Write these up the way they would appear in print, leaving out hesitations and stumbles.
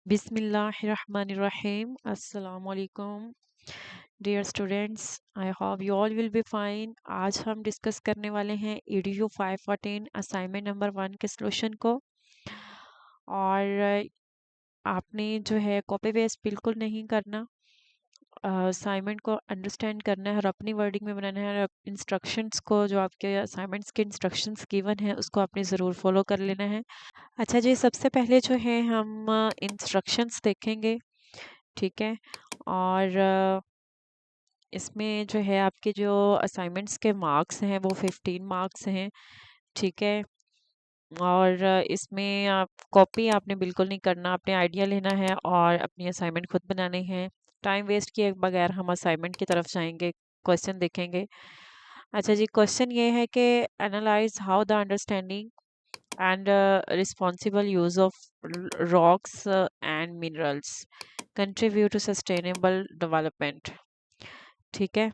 Bismillahirrahmanirrahim. Assalamu alaikum. Dear students, I hope you all will be fine. आज हम discuss करने वाले हैं EDU 514 असाइनमेंट नंबर 1 के सॉल्यूशन को। और आपने जो है कॉपी पेस्ट बिल्कुल नहीं करना, असाइनमेंट को अंडरस्टैंड करना है और अपनी वर्डिंग में बनाना है। और इंस्ट्रक्शंस को, जो आपके असाइनमेंट्स के इंस्ट्रक्शंस गिवन है, उसको आपने ज़रूर फॉलो कर लेना है। अच्छा जी, सबसे पहले जो है हम इंस्ट्रक्शंस देखेंगे, ठीक है। और इसमें जो है आपके जो असाइनमेंट्स के मार्क्स हैं वो 15 मार्क्स हैं, ठीक है। और इसमें आप कॉपी आपने बिल्कुल नहीं करना, आपने आइडिया लेना है और अपनी असाइनमेंट खुद बनाने हैं। टाइम वेस्ट किए बगैर हम असाइनमेंट की तरफ जाएंगे, क्वेश्चन देखेंगे। अच्छा जी, क्वेश्चन ये है कि analyse how the understanding and responsible use of rocks and minerals contribute to sustainable development, ठीक है।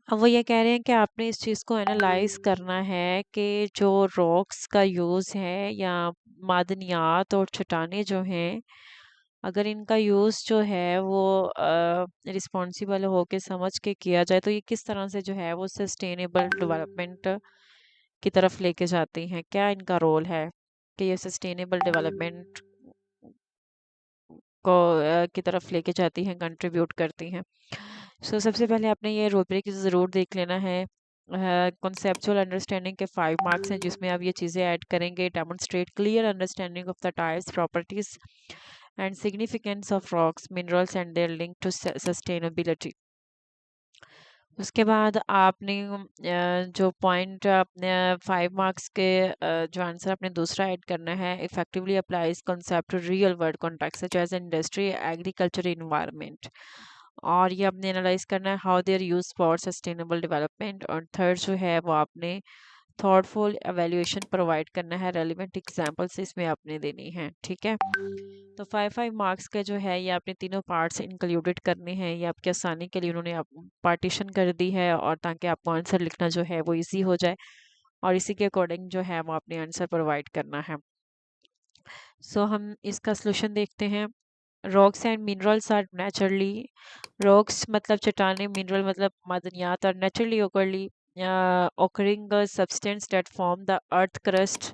अब वो ये कह रहे हैं कि आपने इस चीज़ को एनालाइज करना है कि जो रॉक्स का यूज़ है या मादनियात और चट्टानें जो हैं, अगर इनका यूज़ जो है वो रिस्पॉन्सिबल हो के समझ के किया जाए तो ये किस तरह से जो है वो सस्टेनेबल डेवलपमेंट की तरफ लेके जाती हैं। क्या इनका रोल है कि ये सस्टेनेबल डेवलपमेंट को की तरफ लेके जाती हैं, कंट्रीब्यूट करती हैं। सो सबसे पहले आपने ये रूब्रिक ज़रूर देख लेना है। कॉन्सेप्चुअल अंडरस्टैंडिंग के 5 मार्क्स हैं, जिसमें आप ये चीज़ें ऐड करेंगे। Demonstrate clear understanding of the types, properties and significance of rocks, minerals and their link to sustainability. उसके बाद आपने जो पॉइंट अपने 5 मार्क्स के जो आंसर आपने दूसरा ऐड करना है, effectively applies concept to real world context such as industry, agriculture, environment. और ये आपने एनालाइज करना है how their use for sustainable development. और थर्ड जो है वो आपने थॉटफुल एवेल्युएशन प्रोवाइड करना है, रेलिवेंट एग्जांपल्स इसमें आपने देनी है, ठीक है। तो 5 5 मार्क्स का जो है ये आपने तीनों पार्ट्स इंक्लूडेड करने हैं। ये आपकी आसानी के लिए उन्होंने आप पार्टीशन कर दी है, और ताकि आपको आंसर लिखना जो है वो इजी हो जाए, और इसी के अकॉर्डिंग जो है वो आपने आंसर प्रोवाइड करना है। सो हम इसका सोल्यूशन देखते हैं। Rocks and minerals are naturally, rocks मतलब चट्टानें, मिनरल मतलब मादनियात, और नेचुरली ओकरली occurring substance that form the earth crust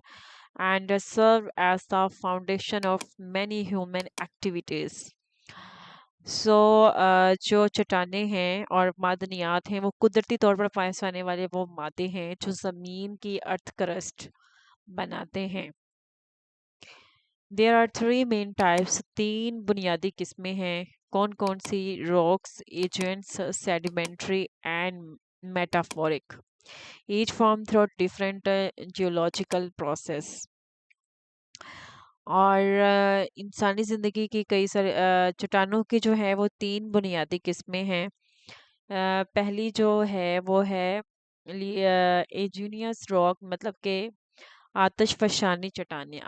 and serve as the foundation of many human activities. सो जो चट्टानें हैं और मादनियात हैं वो कुदरती तौर पर पाए जाने वाले वो मादे हैं जो ज़मीन की अर्थ क्रस्ट बनाते हैं। देयर आर 3 मेन टाइप्स, 3 बुनियादी किस्में हैं। कौन कौन सी? Rocks, agents, sedimentary and metaphoric, each form through different geological process. और इंसानी ज़िंदगी की कई सारे चट्टानों की जो है वो 3 बुनियादी किस्में हैं। पहली जो है वो है एजुनियस रॉक, मतलब के आतिश फशानी चट्टानें।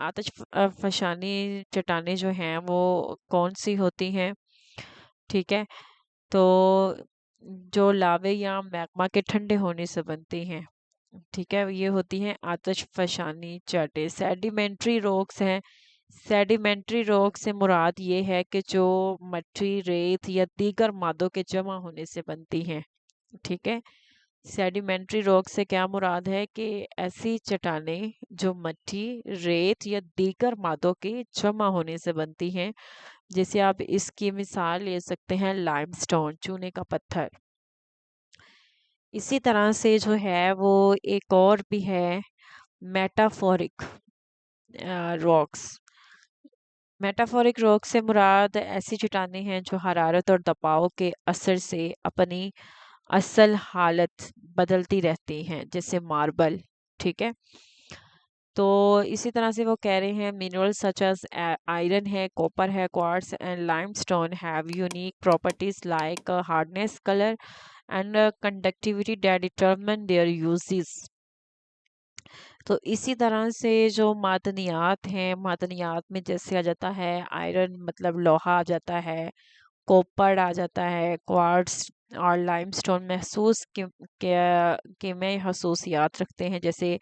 फशानी चट्टानें जो हैं वो कौन सी होती हैं, ठीक है। तो जो लावे या मैग्मा के ठंडे होने से बनती हैं, ठीक है, ये होती हैं आतिश फशानी चट्टानें। सेडिमेंट्री रॉक्स हैं। सेडिमेंट्री रॉक से मुराद ये है कि जो मट्टी, रेत या दीगर मादों के जमा होने से बनती हैं, ठीक है। सेडिमेंट्री रॉक से क्या मुराद है कि ऐसी चट्टानें जो मट्टी, रेत या दीगर मादों के जमा होने से बनती हैं। जैसे आप इसकी मिसाल ले सकते हैं लाइमस्टोन, चूने का पत्थर। इसी तरह से जो है वो एक और भी है, मेटाफोरिक रॉक्स। मेटाफोरिक रॉक से मुराद ऐसी चट्टानें हैं जो हरारत और दबाव के असर से अपनी असल हालत बदलती रहती हैं, जैसे मार्बल, ठीक है। तो इसी तरह से वो कह रहे हैं मिनरल सच एज आयरन है, कॉपर है, quartz and limestone have unique properties like hardness, colour and conductivity that determine there uses. तो इसी तरह से जो मादनियात हैं, मादनियात में जैसे आ जाता है आयरन, मतलब लोहा आ जाता है, कॉपर आ जाता है, क्वार्ट्स और लाइमस्टोन महसूस कीमियाई खसूसियात रखते हैं, जैसे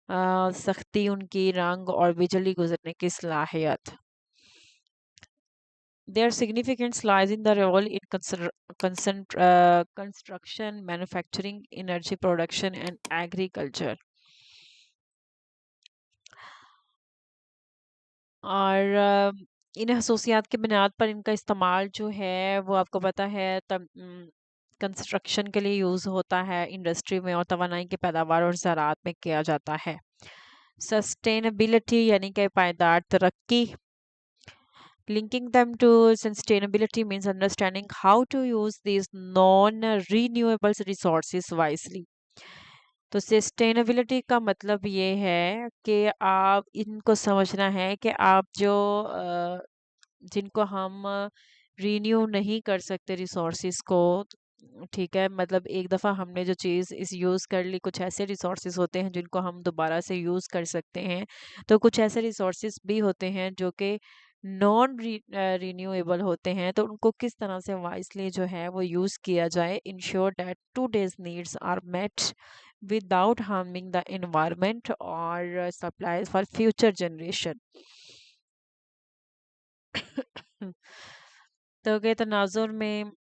सख्ती उनकी, रंग और बिजली गुजरने की सलाहियत। Their significance lies in the role in construction, manufacturing, energy production, and agriculture. और इन खसूसियात की बुनियाद पर इनका इस्तेमाल जो है वो आपको पता है तब कंस्ट्रक्शन के लिए यूज़ होता है, इंडस्ट्री में और तवानाई की पैदावार और ज़राअत में किया जाता है। सस्टेनेबिलिटी यानी कि पायदार तरक्की। Linking them to sustainability means understanding how to use these non-renewable resources wisely. तो सस्टेनेबिलिटी का मतलब ये है कि आप इनको समझना है कि आप जो जिनको हम रीन्यू नहीं कर सकते रिसोर्सेज को, ठीक है, मतलब एक दफ़ा हमने जो चीज़ इस यूज़ कर ली, कुछ ऐसे रिसोर्सेज होते हैं जिनको हम दोबारा से यूज़ कर सकते हैं, तो कुछ ऐसे रिसोर्सेज भी होते हैं जो कि नॉन रिन्यूएबल होते हैं, तो उनको किस तरह से वाइसली जो है वो यूज़ किया जाए, ensure that today's needs are met without harming the environment और सप्लाईज फॉर फ्यूचर जनरेशन। तो के तनाजुर में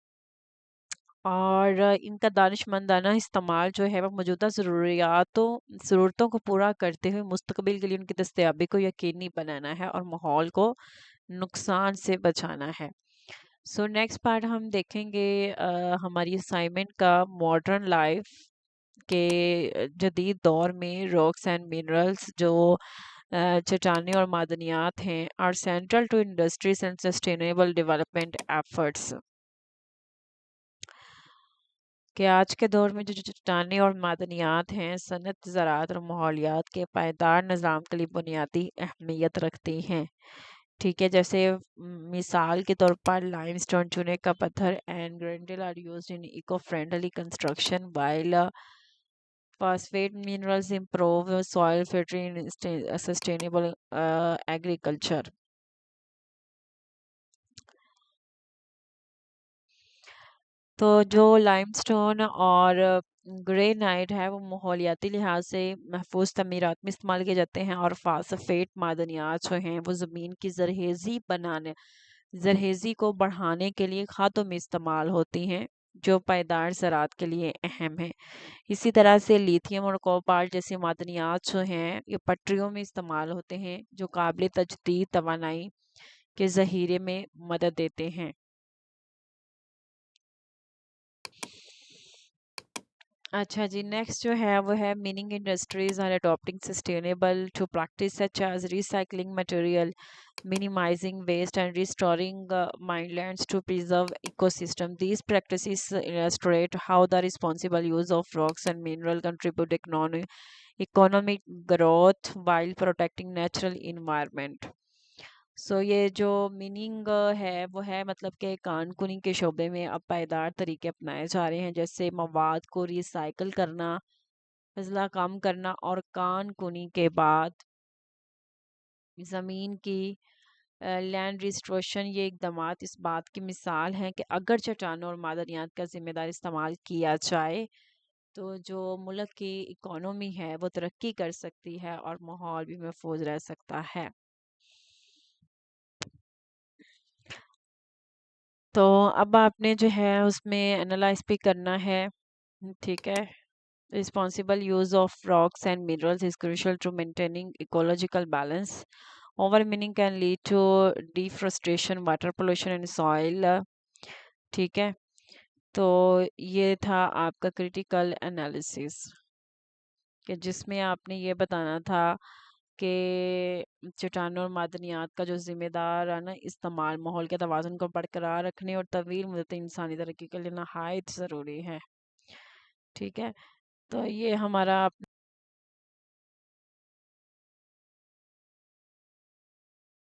और इनका दानिशमंदाना इस्तेमाल जो है वो मौजूदा ज़रूरतों को पूरा करते हुए मुस्तकबिल के लिए उनकी दस्तयाबी को यकीनी बनाना है और माहौल को नुकसान से बचाना है। सो नेक्स्ट पार्ट हम देखेंगे हमारी असाइनमेंट का मॉडर्न लाइफ के जदीद दौर में रॉक्स एंड मिनरल्स जो चट्टानें और मादनियात हैं are central to industries and sustainable development efforts. कि आज के दौर में जो जो चट्टानें और मादनियात हैं सनत ज़राअत और माहौलियात के पायदार निज़ाम के लिए बुनियादी अहमियत रखती हैं। ठीक है, जैसे मिसाल के तौर पर लाइमस्टोन, चूने का पत्थर and granule are used in eco friendly construction while phosphate minerals improve soil filtering in sustainable agriculture। तो जो लाइमस्टोन और ग्रेनाइट है वो माहौलियाती लिहाज से महफूज तमीरात में इस्तेमाल किए जाते हैं और फास्फेट मादनियात जो हैं वो ज़मीन की जरहेज़ी को बढ़ाने के लिए खादों में इस्तेमाल होती हैं जो पायदार ज़राअत के लिए अहम है। इसी तरह से लिथियम और कोबाल्ट जैसे मादनियात जो हैं ये पटरियों में इस्तेमाल होते हैं जो काबिल तजदीद तवानाई के ज़ख़ीरे में मदद देते हैं। अच्छा जी, नेक्स्ट जो है वो है meaning industries are adopting sustainable to practice such as recycling material, minimizing waste and restoring minelands to preserve ecosystem. These practices illustrate how the responsible use of rocks and mineral contribute economic growth while protecting natural environment. सो ये जो meaning है वो है मतलब कि कानूनी के शोबे में अब पायदार तरीके अपनाए जा रहे हैं, जैसे मवाद को रिसाइकल करना, फजला कम करना और कानूनी के बाद ज़मीन की लैंड रिस्टोरेशन। ये इकदामात इस बात की मिसाल हैं कि अगर चट्टानों और मादनियात का जिम्मेदार इस्तेमाल किया जाए तो जो मुल्क की इकोनॉमी है वो तरक्की कर सकती है और माहौल भी महफूज रह सकता है। तो अब आपने जो है उसमें एनालाइज भी करना है, ठीक है। Responsible use of rocks and minerals is crucial to maintaining ecological balance. Over mining can lead to deforestation, water pollution and soil, ठीक है। तो ये था आपका क्रिटिकल एनालिसिस कि जिसमें आपने ये बताना था कि चट्टानों और मादनियात का जो जिम्मेदाराना इस्तेमाल माहौल के तवाज़ुन को बरकरार रखने और तवील मुद्दत इंसानी तरक्की के लिए नहायत ज़रूरी है, ठीक है। तो ये हमारा